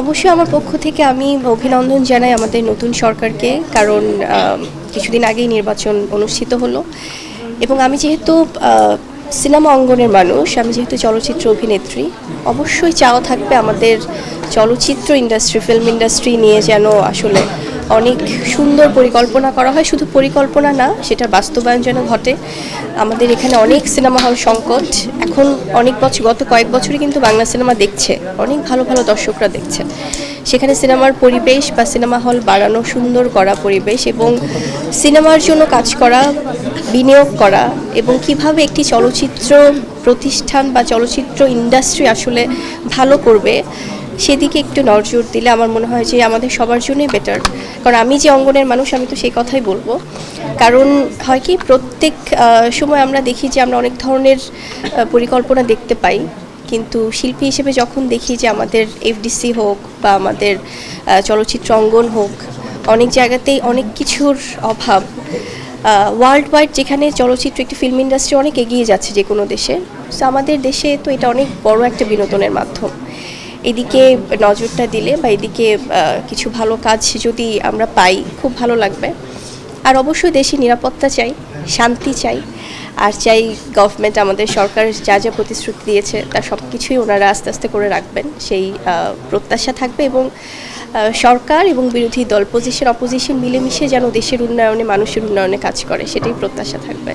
অবশ্যই আমার পক্ষ থেকে আমি অভিনন্দন জানাই আমাদের নতুন সরকারকে, কারণ কিছুদিন আগেই নির্বাচন অনুষ্ঠিত হলো এবং আমি যেহেতু সিনেমা অঙ্গনের মানুষ, আমি যেহেতু চলচ্চিত্র অভিনেত্রী, অবশ্যই চাওয়া থাকবে আমাদের চলচ্চিত্র ইন্ডাস্ট্রি, ফিল্ম ইন্ডাস্ট্রি নিয়ে যেন আসলে অনেক সুন্দর পরিকল্পনা করা হয়। শুধু পরিকল্পনা না, সেটার বাস্তবায়ন যেন ঘটে। আমাদের এখানে অনেক সিনেমা হল সংকট এখন, অনেক বছর, গত কয়েক বছরই কিন্তু বাংলা সিনেমা দেখছে, অনেক ভালো ভালো দর্শকরা দেখছে। সেখানে সিনেমার পরিবেশ বা সিনেমা হল বাড়ানো, সুন্দর করা পরিবেশ এবং সিনেমার জন্য কাজ করা, বিনিয়োগ করা এবং কিভাবে একটি চলচ্চিত্র প্রতিষ্ঠান বা চলচ্চিত্র ইন্ডাস্ট্রি আসলে ভালো করবে সেদিকে একটু নজর দিলে আমার মনে হয় যে আমাদের সবার জন্যই বেটার। কারণ আমি যে অঙ্গনের মানুষ, আমি তো সেই কথাই বলবো। কারণ হয় কি, প্রত্যেক সময় আমরা দেখি যে আমরা অনেক ধরনের পরিকল্পনা দেখতে পাই, কিন্তু শিল্পী হিসেবে যখন দেখি যে আমাদের এফডিসি হোক বা আমাদের চলচ্চিত্র অঙ্গন হোক, অনেক জায়গাতেই অনেক কিছুর অভাব। ওয়ার্ল্ড ওয়াইড যেখানে চলচ্চিত্র, একটি ফিল্ম ইন্ডাস্ট্রি অনেক এগিয়ে যাচ্ছে যে কোনো দেশে, তো আমাদের দেশে তো এটা অনেক বড় একটা বিনোদনের মাধ্যম। এদিকে নজরটা দিলে বা এদিকে কিছু ভালো কাজ যদি আমরা পাই, খুব ভালো লাগবে। আর অবশ্যই দেশে নিরাপত্তা চাই, শান্তি চাই, আর চাই গভর্নমেন্ট, আমাদের সরকার যা যা প্রতিশ্রুতি দিয়েছে তার সব কিছুই ওনারা আস্তে আস্তে করে রাখবেন, সেই প্রত্যাশা থাকবে। এবং সরকার এবং বিরোধী দল, পজিশন অপোজিশন মিলেমিশে যেন দেশের উন্নয়নে, মানুষের উন্নয়নে কাজ করে, সেটাই প্রত্যাশা থাকবে।